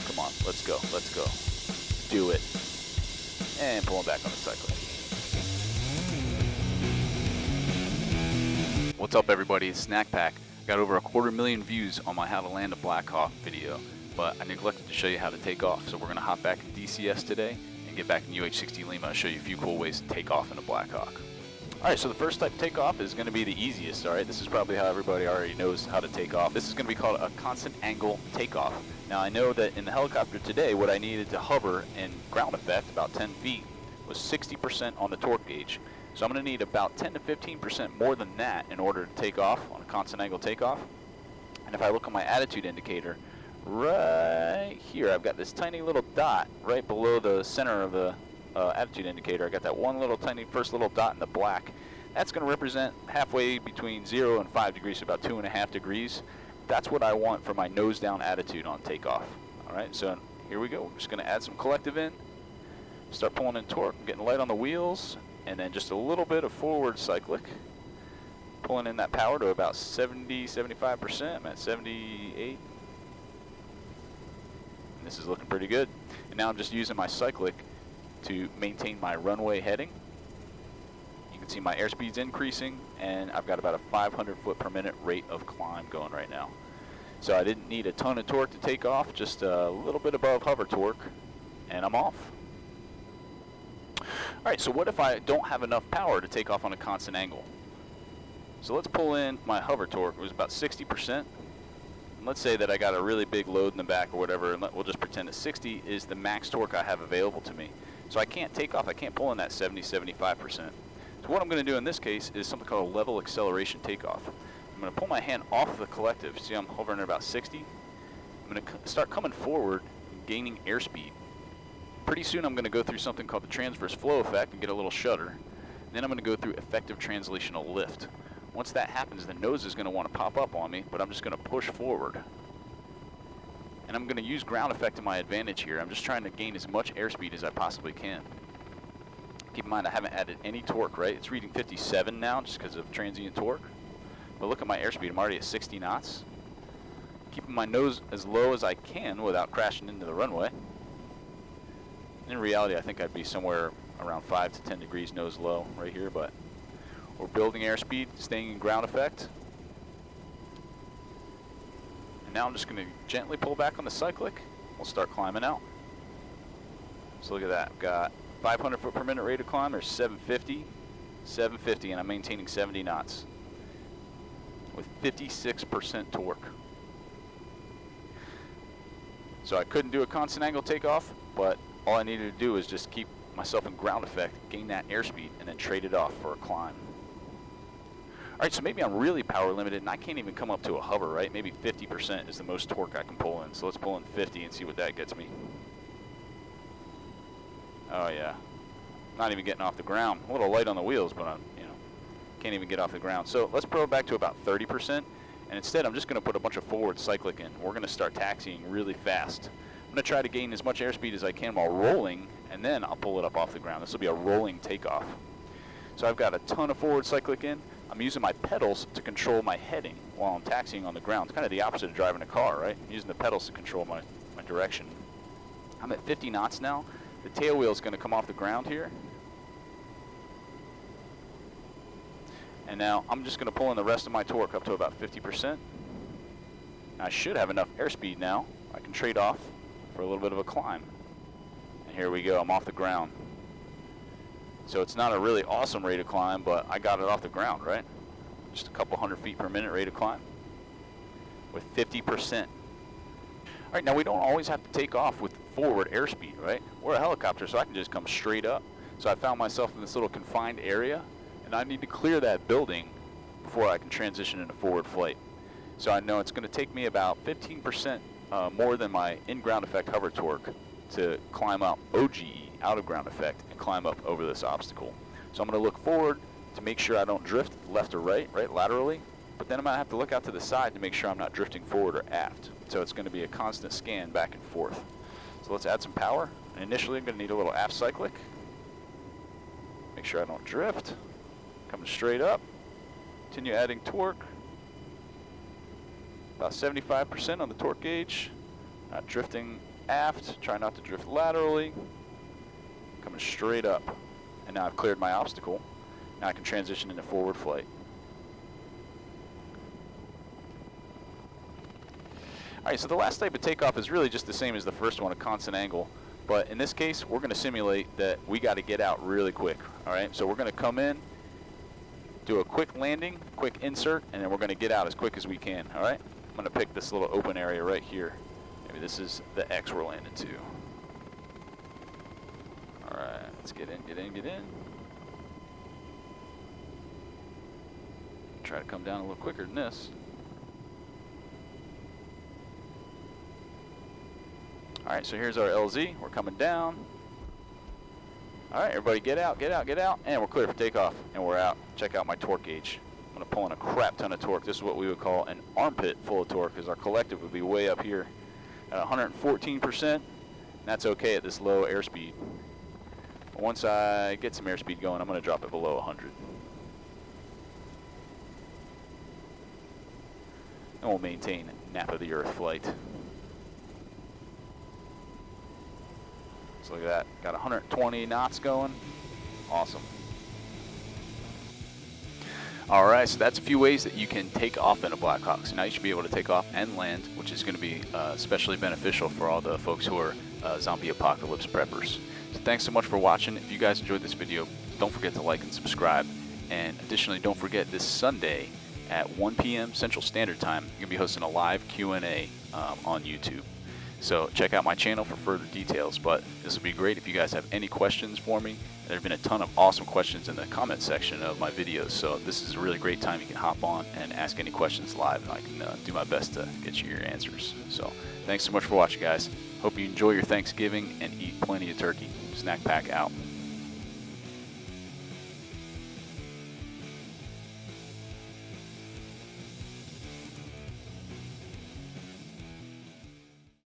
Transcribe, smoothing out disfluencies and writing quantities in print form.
Come on, let's go, let's go. Do it. And pulling back on the cyclic. What's up everybody, it's Snak. Got over 250,000 views on my how to land a Black Hawk video, but I neglected to show you how to take off. So we're gonna hop back in DCS today and get back in UH-60 Lima. I'll show you a few cool ways to take off in a Black Hawk. All right, so the first type of takeoff is gonna be the easiest, all right? This is probably how everybody already knows how to take off. This is gonna be called a constant angle takeoff. Now I know that in the helicopter today, what I needed to hover in ground effect, about 10 feet, was 60% on the torque gauge. So I'm gonna need about 10 to 15% more than that in order to take off on a constant angle takeoff. And if I look at my attitude indicator, right here, I've got this tiny little dot right below the center of the attitude indicator. I got that one little tiny first little dot in the black. That's gonna represent halfway between 0 and 5 degrees, so about 2.5 degrees. That's what I want for my nose down attitude on takeoff. All right, so here we go. We're just gonna add some collective in, start pulling in torque, getting light on the wheels, and then just a little bit of forward cyclic, pulling in that power to about 70, 75%. I'm at 78. And this is looking pretty good. And now I'm just using my cyclic to maintain my runway heading. You can see my airspeed's increasing, and I've got about a 500 foot per minute rate of climb going right now. So I didn't need a ton of torque to take off, just a little bit above hover torque, and I'm off. All right, so what if I don't have enough power to take off on a constant angle? So let's pull in my hover torque. It was about 60%. And let's say that I got a really big load in the back or whatever, and we'll just pretend that 60 is the max torque I have available to me. So I can't take off, I can't pull in that 70, 75%. So what I'm gonna do in this case is something called a level acceleration takeoff. I'm gonna pull my hand off of the collective. See, I'm hovering at about 60. I'm gonna start coming forward, gaining airspeed. Pretty soon I'm going to go through something called the transverse flow effect and get a little shudder. Then I'm going to go through effective translational lift. Once that happens, the nose is going to want to pop up on me, but I'm just going to push forward. And I'm going to use ground effect to my advantage here. I'm just trying to gain as much airspeed as I possibly can. Keep in mind I haven't added any torque, right? It's reading 57 now just because of transient torque. But look at my airspeed, I'm already at 60 knots. Keeping my nose as low as I can without crashing into the runway. In reality, I think I'd be somewhere around 5 to 10 degrees nose low right here, but we're building airspeed, staying in ground effect. And now I'm just going to gently pull back on the cyclic. We'll start climbing out. So look at that. I've got 500 foot per minute rate of climb. There's 750, 750, and I'm maintaining 70 knots with 56% torque. So I couldn't do a constant angle takeoff, but all I needed to do is just keep myself in ground effect, gain that airspeed, and then trade it off for a climb. All right, so maybe I'm really power limited and I can't even come up to a hover, right? Maybe 50% is the most torque I can pull in. So let's pull in 50 and see what that gets me. Oh yeah, not even getting off the ground. A little light on the wheels, but I'm, can't even get off the ground. So let's pro back to about 30%. And instead, I'm just gonna put a bunch of forward cyclic in. We're gonna start taxiing really fast. I'm gonna try to gain as much airspeed as I can while rolling, and then I'll pull it up off the ground. This will be a rolling takeoff. So I've got a ton of forward cyclic in. I'm using my pedals to control my heading while I'm taxiing on the ground. It's kind of the opposite of driving a car, right? I'm using the pedals to control my direction. I'm at 50 knots now. The tail wheel is gonna come off the ground here. And now I'm just gonna pull in the rest of my torque up to about 50%. I should have enough airspeed now. I can trade off for a little bit of a climb. And here we go, I'm off the ground. So it's not a really awesome rate of climb, but I got it off the ground, right? Just a couple 100 feet per minute rate of climb with 50%. All right, now we don't always have to take off with forward airspeed, right? We're a helicopter, so I can just come straight up. So I found myself in this little confined area, and I need to clear that building before I can transition into forward flight. So I know it's gonna take me about 15% more than my in-ground effect hover torque to climb up OGE, out of ground effect, and climb up over this obstacle. So I'm gonna look forward to make sure I don't drift left or right, laterally, but then I'm gonna have to look out to the side to make sure I'm not drifting forward or aft. So it's gonna be a constant scan back and forth. So let's add some power. And initially I'm gonna need a little aft cyclic. Make sure I don't drift. Coming straight up. Continue adding torque. About 75% on the torque gauge. Not drifting aft, try not to drift laterally, coming straight up. And now I've cleared my obstacle. Now I can transition into forward flight. Alright, so the last type of takeoff is really just the same as the first one, a constant angle. But in this case, we're going to simulate that we got to get out really quick. Alright, so we're going to come in, do a quick landing, quick insert, and then we're going to get out as quick as we can. Alright, I'm going to pick this little open area right here. Maybe this is the X we're landing to. Alright, let's get in, get in, get in. Try to come down a little quicker than this. Alright, so here's our LZ. We're coming down. Alright, everybody get out, get out, get out. And we're clear for takeoff. And we're out. Check out my torque gauge. I'm going to pull in a crap ton of torque. This is what we would call an armpit full of torque, because our collective would be way up here at 114%. That's okay at this low airspeed. Once I get some airspeed going, I'm going to drop it below 100. And we'll maintain nap of the earth flight. So look at that, got 120 knots going. Awesome. Alright, so that's a few ways that you can take off in a Blackhawk. So now you should be able to take off and land, which is going to be especially beneficial for all the folks who are zombie apocalypse preppers. So thanks so much for watching. If you guys enjoyed this video, don't forget to like and subscribe. And additionally, don't forget this Sunday at 1 p.m. Central Standard Time, I'm going to be hosting a live Q&A on YouTube. So check out my channel for further details, but this would be great if you guys have any questions for me. There have been a ton of awesome questions in the comment section of my videos, so this is a really great time. You can hop on and ask any questions live, and I can do my best to get you your answers. So thanks so much for watching, guys. Hope you enjoy your Thanksgiving and eat plenty of turkey. Snack Pack out.